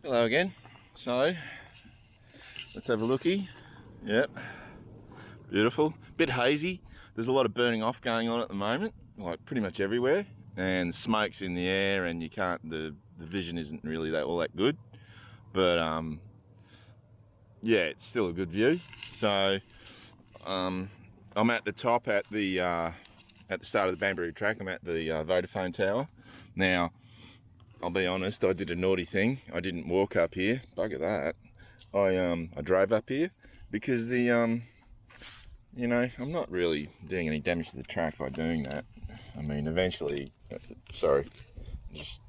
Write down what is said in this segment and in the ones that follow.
Hello again. So, let's have a looky. Yep, beautiful. Bit hazy. There's a lot of burning off going on at the moment, like pretty much everywhere, and smoke's in the air, and you can't. The vision isn't really all that good, but yeah, it's still a good view. So, I'm at the top at the start of the Bambaroo track. I'm at the Vodafone Tower now. I'll be honest, I did a naughty thing. I didn't walk up here. Bugger that. I drove up here because the you know, I'm not really doing any damage to the track by doing that. I mean, eventually, sorry, just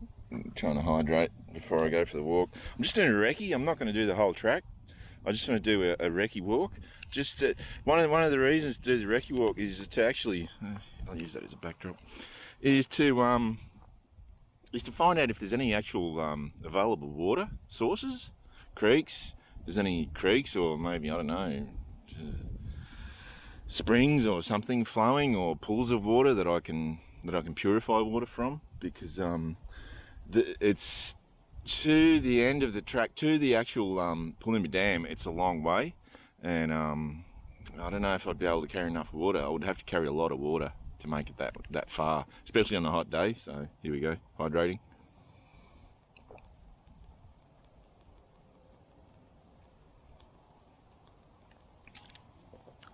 trying to hydrate before I go for the walk. I'm just doing a recce. I'm not going to do the whole track. I just want to do a recce walk. Just to, one of the reasons to do the recce walk is to actually, I'll use that as a backdrop, is to find out if there's any actual available water sources, creeks. If there's any creeks, or maybe, I don't know, springs or something flowing, or pools of water that I can purify water from, because it's to the end of the track, to the actual Pullumbia Dam. It's a long way, and I don't know if I'd be able to carry enough water. I would have to carry a lot of water to make it that far, especially on a hot day. So here we go, hydrating.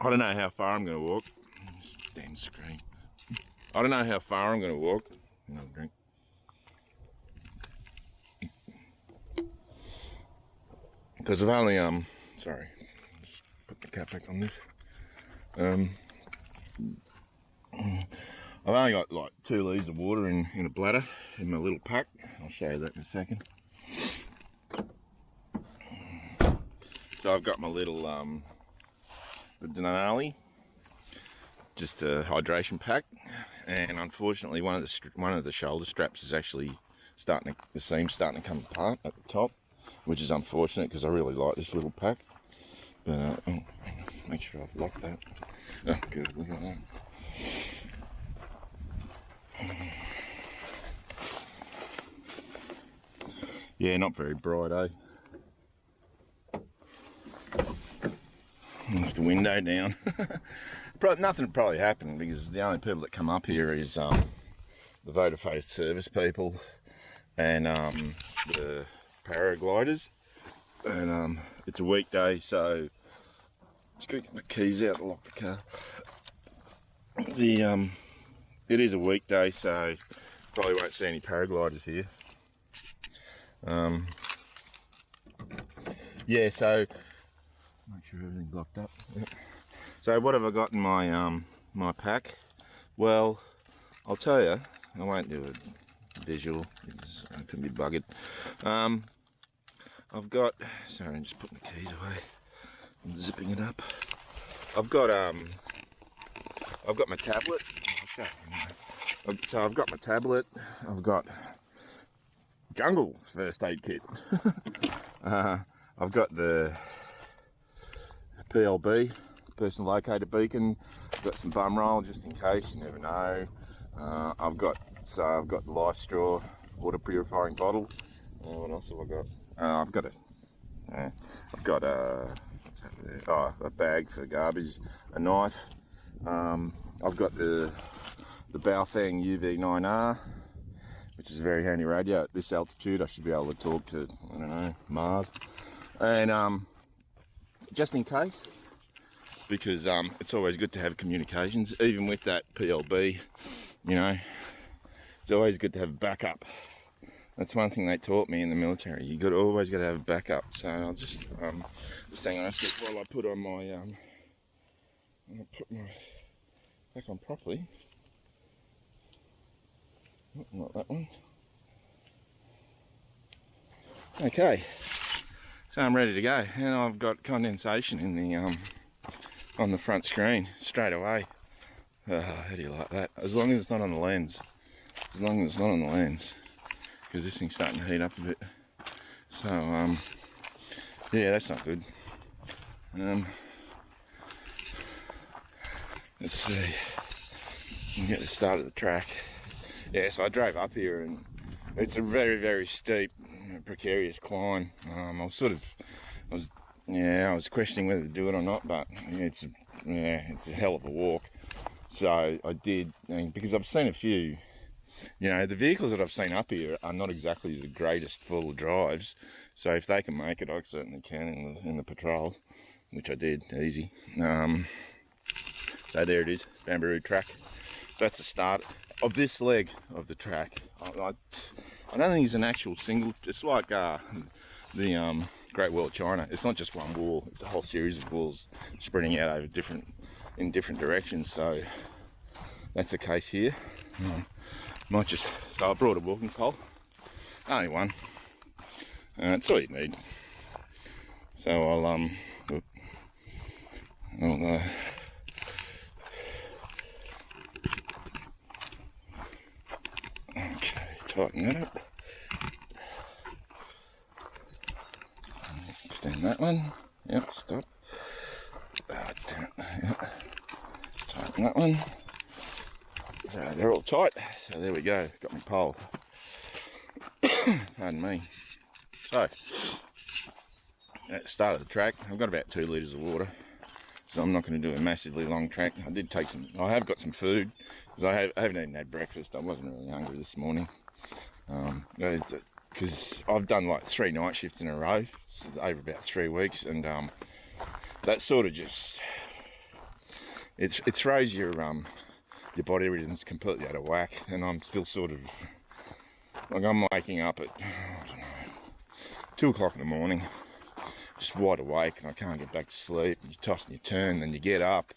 I don't know how far I'm going to walk. This damn screen. I don't know how far I'm going to walk. Another drink. Because I've only sorry, just put the cap back on this. I've only got like 2 litres of water in a bladder in my little pack. I'll show you that in a second. So I've got my little the Denali, just a hydration pack, and unfortunately one of the shoulder straps is actually the seam's starting to come apart at the top, which is unfortunate because I really like this little pack. But oh, make sure I've locked that. Oh, good, look at that. Yeah, not very bright, eh? There's the window down. Nothing will probably happen because the only people that come up here is the Vodafone service people and the paragliders. And it's a weekday, so just gonna get my keys out to lock the car. It is a weekday, so probably won't see any paragliders here. Yeah, so make sure everything's locked up. Yep. So what have I got in my my pack? Well, I'll tell you. I won't do a visual because I can be buggered. I've got. Sorry, I'm just putting the keys away. I'm zipping it up. I've got my tablet. So I've got my tablet. I've got jungle first aid kit. I've got the PLB, personal locator beacon. I've got some bum roll just in case, you never know. I've got the life straw water purifying bottle. What else have I got? I've got what's that there? Oh, a bag for garbage, a knife. I've got the Baofeng UV9R, which is a very handy radio. At this altitude, I should be able to talk to, I don't know, Mars. And just in case, because it's always good to have communications, even with that PLB, you know, it's always good to have backup. That's one thing they taught me in the military. You always got to have a backup. So I'll just hang on a sec while I put on my back on properly. Oh, not that one. Okay, so I'm ready to go, and I've got condensation in the on the front screen straight away. How do you like that? As long as it's not on the lens. As long as it's not on the lens, because this thing's starting to heat up a bit. So yeah, that's not good. Let's see. You get the start of the track. Yeah, so I drove up here and it's a very, very steep a precarious climb. I was questioning whether to do it or not, but it's a hell of a walk. So I did, because I've seen a few. The vehicles that I've seen up here are not exactly the greatest full drives. So if they can make it, I certainly can in the patrol, which I did easy. So there it is, Bambaroo track. So that's the start of this leg of the track. I don't think it's an actual single. It's like the Great Wall of China. It's not just one wall. It's a whole series of walls spreading out over in different directions. So that's the case here. So I brought a walking pole. Only one. That's all you need. So I'll okay, tighten that up. Extend that one. Yep, stop. Damn it. Yep. Tighten that one. So they're all tight. So there we go. Got my pole. Pardon me. So at the start of the track, I've got about 2 litres of water. So I'm not going to do a massively long track. I have got some food because I haven't even had breakfast. I wasn't really hungry this morning. Because I've done like 3 night shifts in a row over about 3 weeks, and that sort of just it throws your body rhythm's completely out of whack, and I'm still sort of like, I'm waking up at, I don't know, 2 o'clock in the morning, just wide awake, and I can't get back to sleep. You toss and you turn, then you get up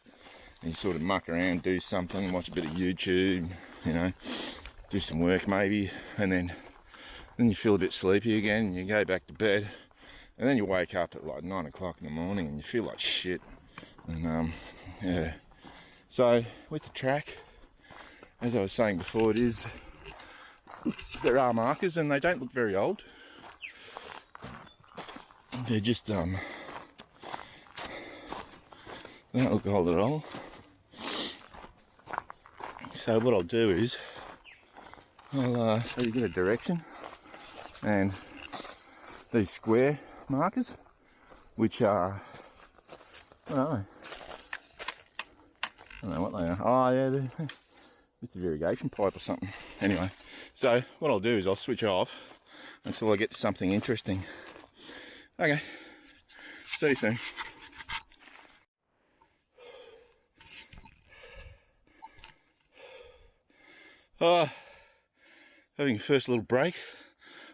and you sort of muck around, do something, watch a bit of YouTube, do some work maybe, and then you feel a bit sleepy again, and you go back to bed, and then you wake up at like 9 o'clock in the morning and you feel like shit. And yeah, so with the track, as I was saying before, there are markers, and they don't look very old. They're just they don't look old at all. So what I'll do is so you get a direction, and these square markers, which are, I don't know what they are. Oh yeah, it's a irrigation pipe or something. Anyway, so what I'll do is I'll switch off until I get to something interesting. Okay, see you soon. Having a first little break.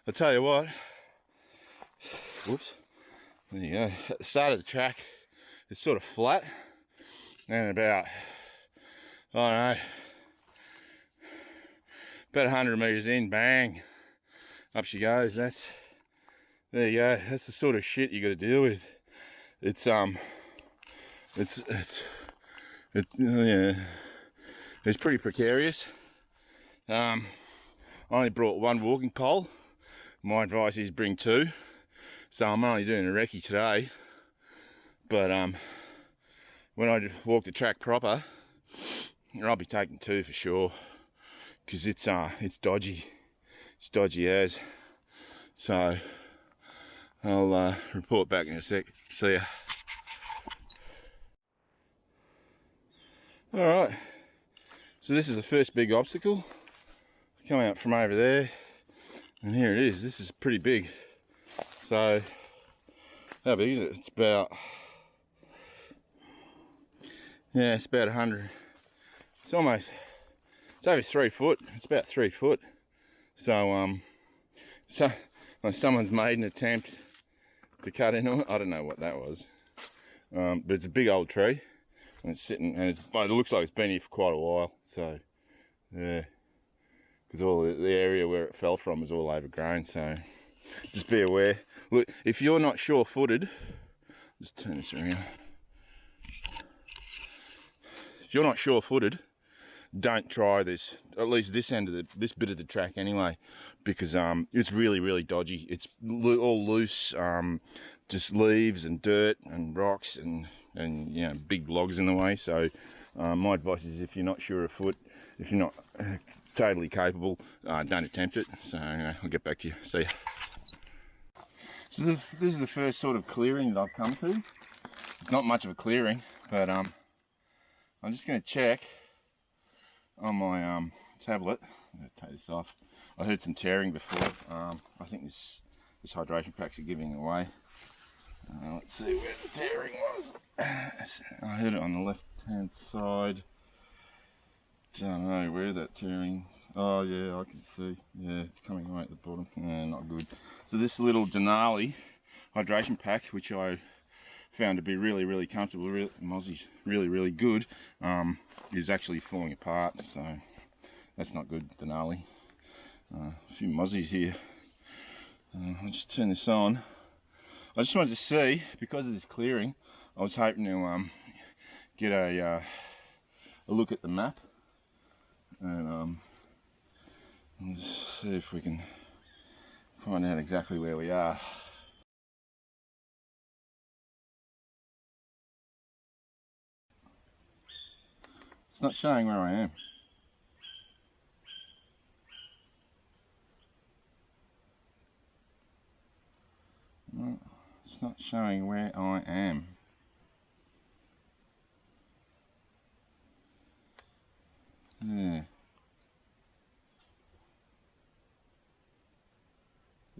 I'll tell you what. Whoops. There you go. At the start of the track, it's sort of flat, and about, I don't know, about 100 meters in, bang, up she goes. There you go. That's the sort of shit you got to deal with. It's pretty precarious. I only brought 1 walking pole. My advice is bring 2. So I'm only doing a recce today. But when I walk the track proper, I'll be taking 2 for sure. Because it's dodgy. It's dodgy as. So I'll report back in a sec. See ya. Alright. So this is the first big obstacle. Coming up from over there, and here it is. This is pretty big. So how big is it? It's about, yeah, it's about 100. It's over 3 foot. It's about 3 foot. So like someone's made an attempt to cut into it. I don't know what that was, but it's a big old tree, and it's sitting, and it looks like it's been here for quite a while. So yeah, because all the area where it fell from is all overgrown, so just be aware. Look, if you're not sure-footed, just turn this around. If you're not sure-footed, don't try this, at least this end of this bit of the track anyway, because it's really, really dodgy. It's all loose, just leaves and dirt and rocks and big logs in the way. So my advice is, if you're not sure of foot, if you're not totally capable, don't attempt it. So I'll get back to you. See ya. So this is the first sort of clearing that I've come to. It's not much of a clearing, but I'm just going to check on my tablet. I'm going to take this off. I heard some tearing before. I think this hydration pack's giving away. Let's see where the tearing was. I heard it on the left hand side. Don't know where that tearing. Oh yeah, I can see. Yeah, it's coming right at the bottom. Yeah, not good. So this little Denali hydration pack, which I found to be really comfortable, Mozzie's really good, is actually falling apart. So that's not good, Denali. A few Mozzies here. I'll just turn this on. I just wanted to see, because of this clearing, I was hoping to get a look at the map, and let's see if we can find out exactly where we are. It's not showing where I am. No, it's not showing where I am. Yeah.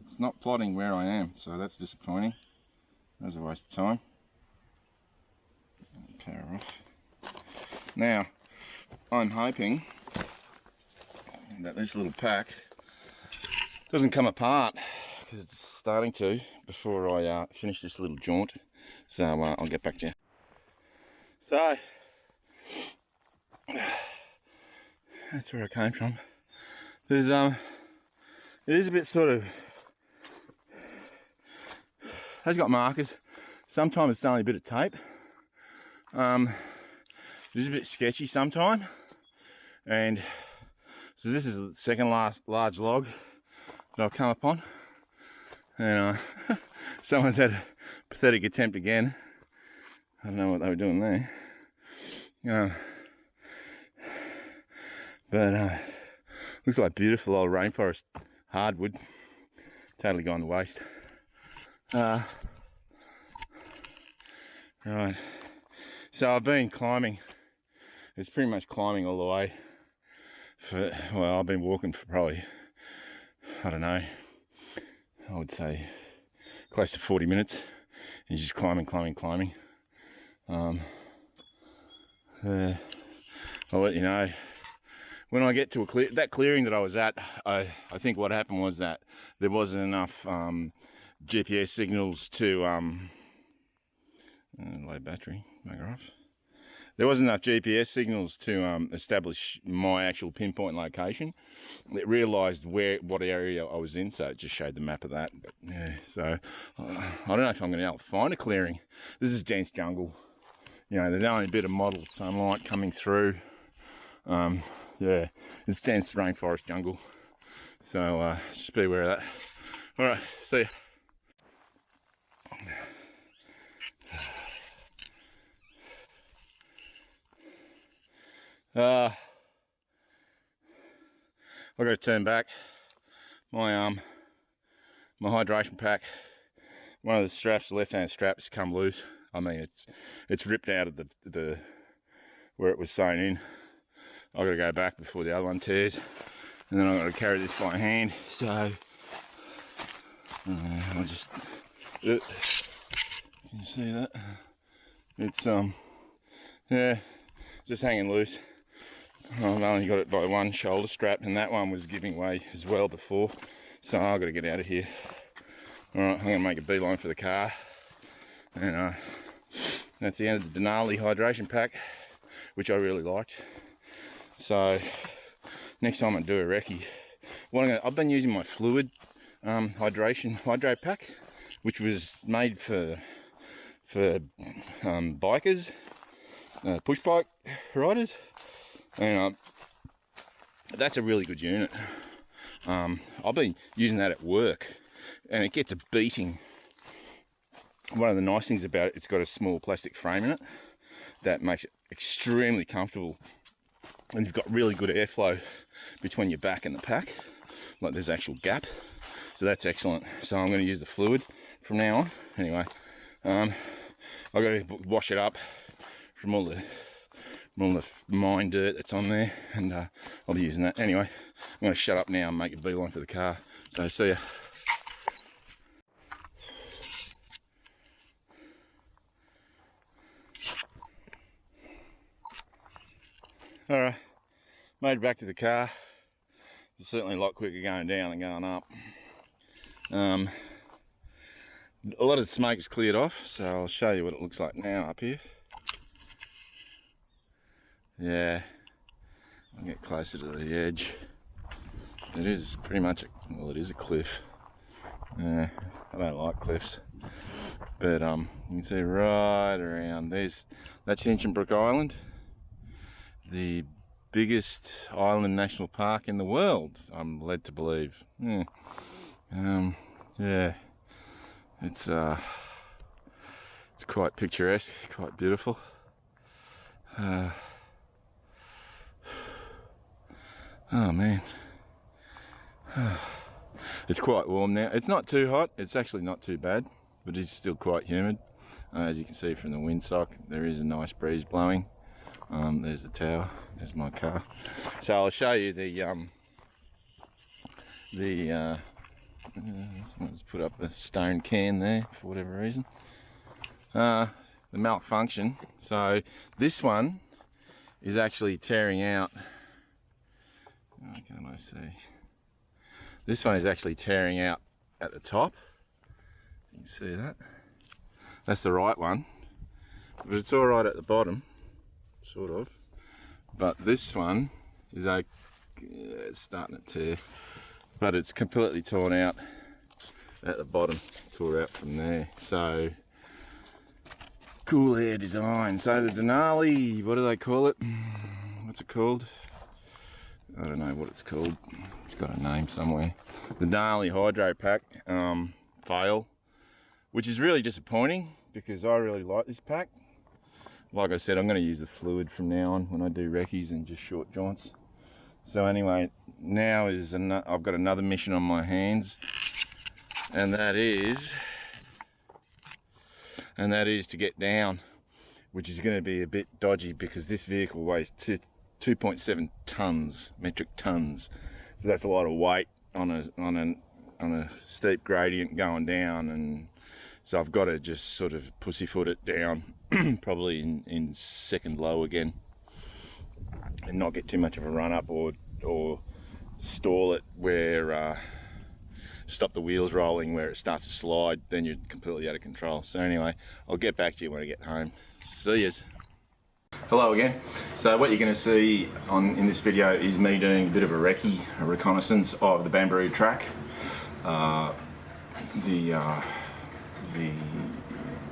It's not plotting where I am, so that's disappointing. That was a waste of time. Power off. Now, I'm hoping that this little pack doesn't come apart, because it's starting to before I finish this little jaunt. So I'll get back to you. So that's where I came from. There's it is a bit sort of, has got markers. Sometimes it's only a bit of tape. It is a bit sketchy sometimes. And so this is the second last large log that I've come upon. And someone's had a pathetic attempt again. I don't know what they were doing there. But looks like beautiful old rainforest hardwood. Totally gone to waste. Right. So I've been climbing. It's pretty much climbing all the way. Well, I've been walking for probably, I don't know, I would say close to 40 minutes. And just climbing. I'll let you know when I get to that clearing that I was at. I think what happened was that there wasn't enough GPS signals to low battery, bugger off. There wasn't enough GPS signals to establish my actual pinpoint location. It realised what area I was in, so it just showed the map of that. But yeah, so I don't know if I'm going to be able to find a clearing. This is dense jungle. You know, there's only a bit of mottled sunlight coming through. Yeah, it's dense rainforest jungle. So just be aware of that. All right, see ya. I've got to turn back. My my hydration pack, one of the straps, the left-hand strap, has come loose. I mean, it's ripped out of the where it was sewn in. I've got to go back before the other one tears, and then I've got to carry this by hand. So I'll just, can you see that? It's yeah, just hanging loose. I've only got it by one shoulder strap, and that one was giving way as well before, so I've got to get out of here. Alright, I'm going to make a beeline for the car, and that's the end of the Denali hydration pack, which I really liked. So next time I do a recce, I've been using my fluid hydro pack, which was made for bikers, push bike riders. And that's a really good unit. I've been using that at work, and it gets a beating. One of the nice things about it, it's got a small plastic frame in it that makes it extremely comfortable, and you've got really good airflow between your back and the pack. Like, there's actual gap, so that's excellent. So I'm going to use the fluid from now on. Anyway, I've got to wash it up from all the mine dirt that's on there, and I'll be using that. Anyway, I'm going to shut up now and make a beeline for the car. So see ya. Alright, made it back to the car. It's certainly a lot quicker going down than going up. A lot of the smoke's cleared off, so I'll show you what it looks like now up here. Yeah, I'll get closer to the edge. It is pretty much, well, it is a cliff. I don't like cliffs. But you can see right around, that's Hinchinbrook Island. The biggest island national park in the world, I'm led to believe. Yeah, it's quite picturesque, quite beautiful. Oh man, it's quite warm now. It's not too hot. It's actually not too bad, but it's still quite humid. As you can see from the windsock, there is a nice breeze blowing. There's the tower, there's my car. So I'll show you let's put up a stone can there for whatever reason. The malfunction. So this one is actually tearing out. Oh, can't I see? This one is actually tearing out at the top. You can see that. That's the right one, but it's all right at the bottom. Sort of, but this one is like it's starting to tear, but it's completely torn out at the bottom, tore out from there. So cool air design. So the Denali, what do they call it? What's it called? I don't know what it's called. It's got a name somewhere. The Denali Hydro Pack fail, which is really disappointing because I really like this pack. Like I said, I'm going to use the fluid from now on when I do recce's and just short joints. So anyway, now I've got another mission on my hands, and that is to get down, which is going to be a bit dodgy because this vehicle weighs 2.7 tons, metric tons. So that's a lot of weight on a steep gradient going down, and so I've got to just sort of pussyfoot it down, probably in second low again, and not get too much of a run up or stall it where stop the wheels rolling where it starts to slide. Then you're completely out of control. So anyway, I'll get back to you when I get home. See ya. Hello again. So what you're going to see in this video is me doing a bit of a recce, a reconnaissance of the Bambaroo track.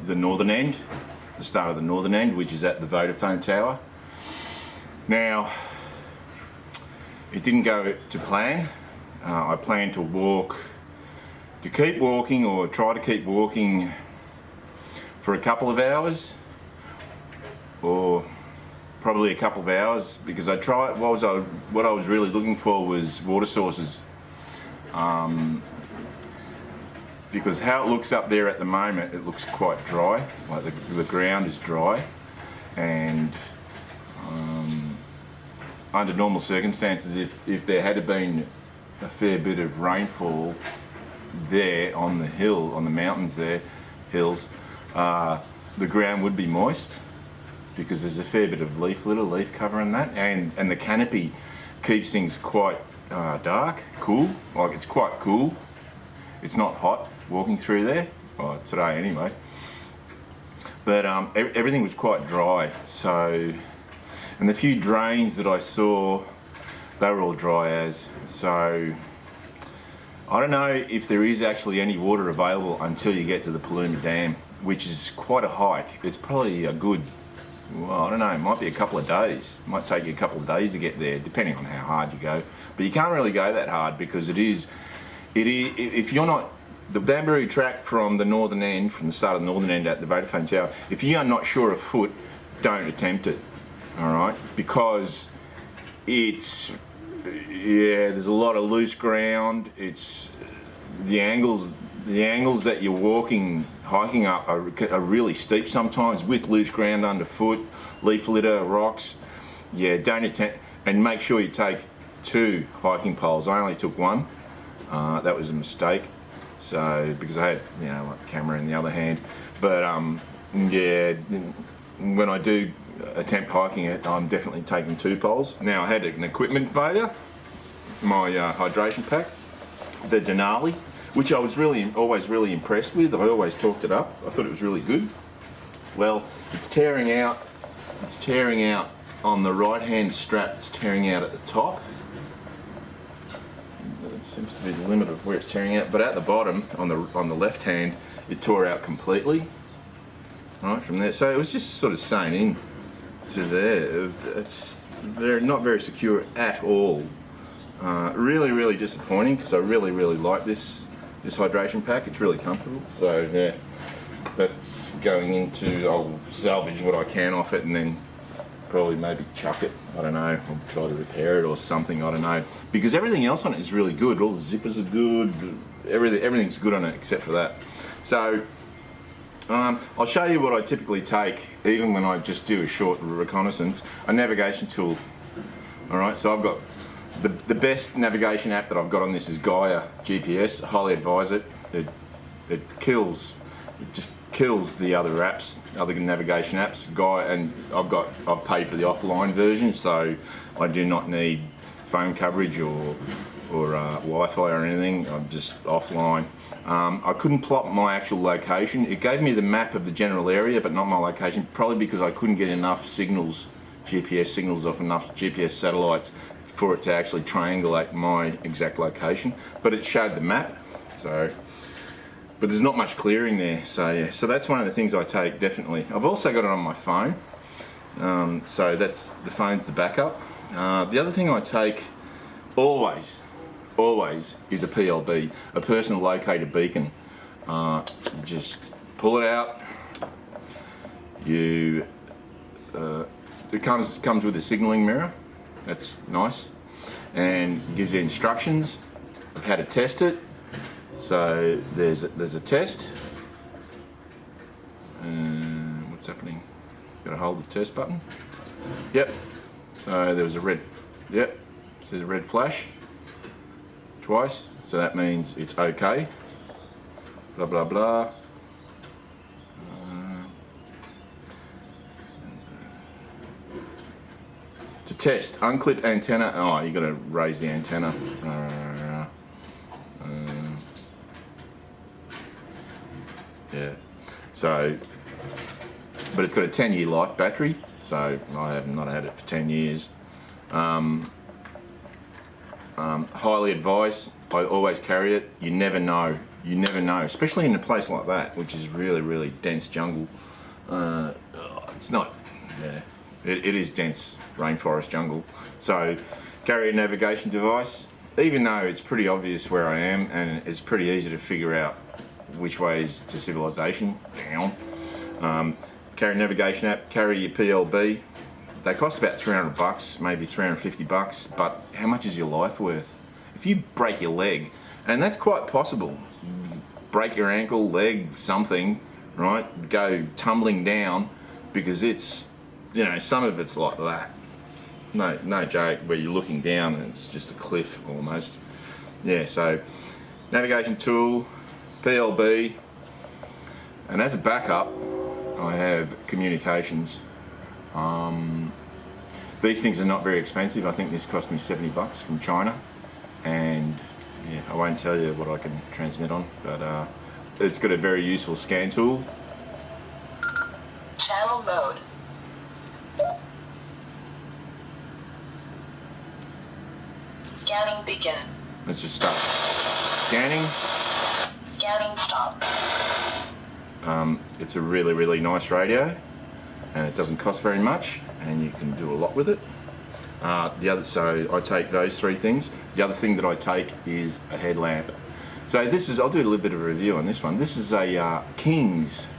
The northern end, the start of the northern end, which is at the Vodafone Tower. Now, it didn't go to plan. I planned to keep walking or try to keep walking for a couple of hours, or probably a couple of hours, because what I was really looking for was water sources. Because how it looks up there at the moment, it looks quite dry, like the ground is dry, and under normal circumstances, if there had been a fair bit of rainfall there on the hill, on the mountains there, hills, the ground would be moist because there's a fair bit of leaf cover in that, and the canopy keeps things quite dark, cool, like it's quite cool. It's not hot walking through there, well, today anyway, but everything was quite dry. So, and the few drains that I saw, they were all dry as. So I don't know if there is actually any water available until you get to the Paluma Dam, which is quite a hike. It's probably a good, well, I don't know, it might be a couple of days. It might take you a couple of days to get there, depending on how hard you go. But you can't really go that hard because it is, if you're not, the Bambaroo track from the northern end, from the start of the northern end at the Vodafone Tower, if you are not sure of foot, don't attempt it, all right? Because it's, yeah, there's a lot of loose ground. It's, the angles the angles that you're hiking up are really steep sometimes, with loose ground underfoot, leaf litter, rocks. Yeah, don't attempt, and make sure you take 2 hiking poles. I only took 1. That was a mistake. So because I had, you know, like camera in the other hand. But yeah, when I do attempt hiking it, I'm definitely taking 2 poles. Now I had an equipment failure. My hydration pack, the Denali, which I was always really impressed with. I always talked it up. I thought it was really good. Well, it's tearing out. It's tearing out on the right-hand strap. It's tearing out at the top. It seems to be the limit of where it's tearing out. But at the bottom, on the left hand, it tore out completely. Right from there. So it was just sort of sewn in to there. They're not very secure at all. Really disappointing, because I really like this hydration pack. It's really comfortable. So yeah, that's going into, I'll salvage what I can off it and then probably maybe chuck it. I don't know, or try to repair it or something. I don't know, because everything else on it is really good. All the zippers are good. Everything's good on it except for that. So I'll show you what I typically take, even when I just do a short reconnaissance. A navigation tool. All right, so I've got the best navigation app that I've got on this is Gaia GPS. I highly advise it. It just kills the other apps, other navigation apps. Gaia, and I've paid for the offline version, so I do not need phone coverage or Wi-Fi or anything. I'm just offline. I couldn't plot my actual location. It gave me the map of the general area, but not my location, probably because I couldn't get enough signals, GPS signals off enough GPS satellites for it to actually triangulate my exact location. But it showed the map, so, but there's not much clearing there. So yeah, so that's one of the things I take, definitely. I've also got it on my phone, so that's, the phone's the backup. The other thing I take always is a PLB, a personal locator beacon. You just pull it out. It comes with a signalling mirror. That's nice, and gives you instructions of how to test it. So there's a test. What's happening? Got to hold the test button. Yep. So there was a red. Yep. See the red flash twice. So that means it's okay. Blah blah blah. To test, unclip antenna. Oh, you got to raise the antenna. Yeah. So, but it's got a 10-year life battery, so I have not had it for 10 years. Highly advised. I always carry it. You never know. You never know, especially in a place like that, which is really dense jungle. It's not. Yeah. It is dense rainforest jungle. So carry a navigation device, even though it's pretty obvious where I am and it's pretty easy to figure out which way is to civilization, down. Carry a navigation app, carry your PLB. They cost about $300, maybe $350, but how much is your life worth? If you break your leg, and that's quite possible, break your ankle, leg, something, right? Go tumbling down, because it's, you know, some of it's like that. No joke, where you're looking down and it's just a cliff almost. Yeah, so navigation tool, PLB, and as a backup, I have communications. These things are not very expensive. I think this cost me $70 from China, and yeah, I won't tell you what I can transmit on, but it's got a very useful scan tool. Channel mode. Scanning begin. Let's just start scanning. Scanning stop. It's a really nice radio, and it doesn't cost very much, and you can do a lot with it. So I take those 3 things. The other thing that I take is a headlamp. So this is, I'll do a little bit of a review on this one. This is a King's.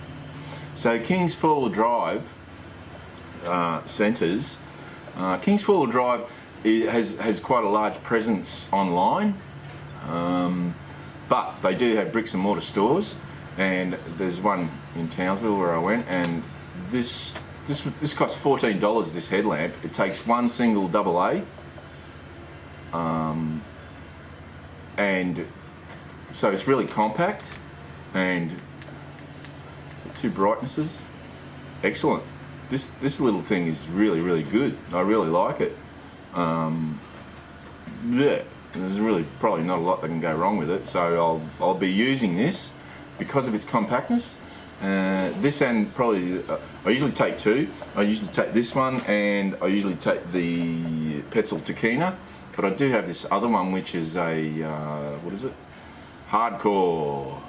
So King's 4-wheel drive centres. King's 4-wheel drive has quite a large presence online. but they do have bricks and mortar stores, and there's one in Townsville where I went, and this costs $14. This headlamp. It takes one single AA, and so it's really compact, and two brightnesses, excellent. This little thing is really good. I really like it. Yeah, there's really probably not a lot that can go wrong with it. So I'll be using this because of its compactness. This and probably I usually take two. I usually take this one, and I usually take the Petzl Taquina. But I do have this other one, which is a what is it? Hardcore.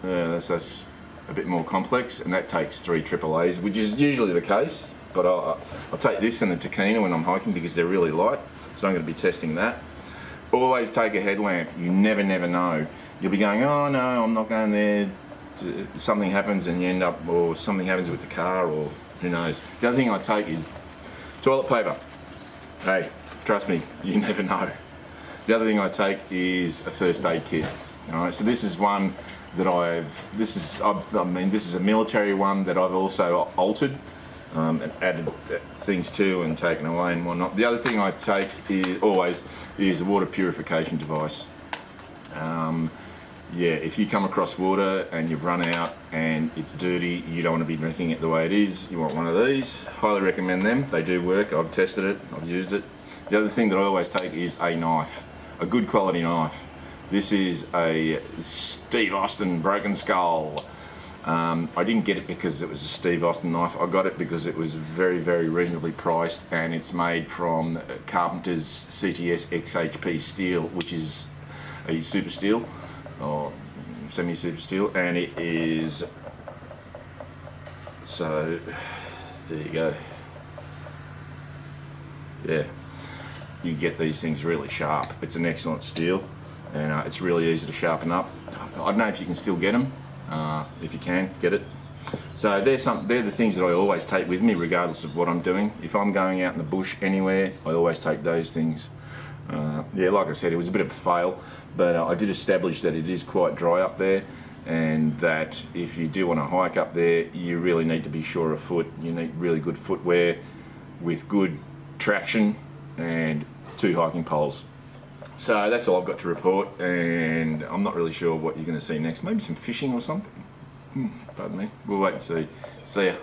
Yeah, that's a bit more complex, and that takes 3 AAAs, which is usually the case. But I'll take this and the Taquina when I'm hiking because they're really light, so I'm going to be testing that. Always take a headlamp. You never know. You'll be going, oh no, I'm not going there. Something happens and you end up, or something happens with the car, or who knows. The other thing I take is toilet paper. Hey, trust me, you never know. The other thing I take is a first aid kit. All right, so this is one that this is a military one that I've also altered and added things to and taken away and whatnot. The other thing I take is always a water purification device. Yeah, if you come across water and you've run out and it's dirty, you don't want to be drinking it the way it is, you want one of these. Highly recommend them. They do work. I've tested it, I've used it. The other thing that I always take is a knife, a good quality knife. This is a Steve Austin Broken Skull. I didn't get it because it was a Steve Austin knife. I got it because it was very reasonably priced, and it's made from Carpenter's CTS XHP steel, which is a super steel or semi-super steel, and it is, so there you go. Yeah, you get these things really sharp. It's an excellent steel, and it's really easy to sharpen up. I don't know if you can still get them. If you can, get it. So they're the things that I always take with me regardless of what I'm doing. If I'm going out in the bush anywhere, I always take those things. Yeah, like I said, it was a bit of a fail, but I did establish that it is quite dry up there, and that if you do want to hike up there, you really need to be sure of foot. You need really good footwear with good traction and 2 hiking poles. So that's all I've got to report, and I'm not really sure what you're going to see next. Maybe some fishing or something. Pardon me. We'll wait and see. See ya.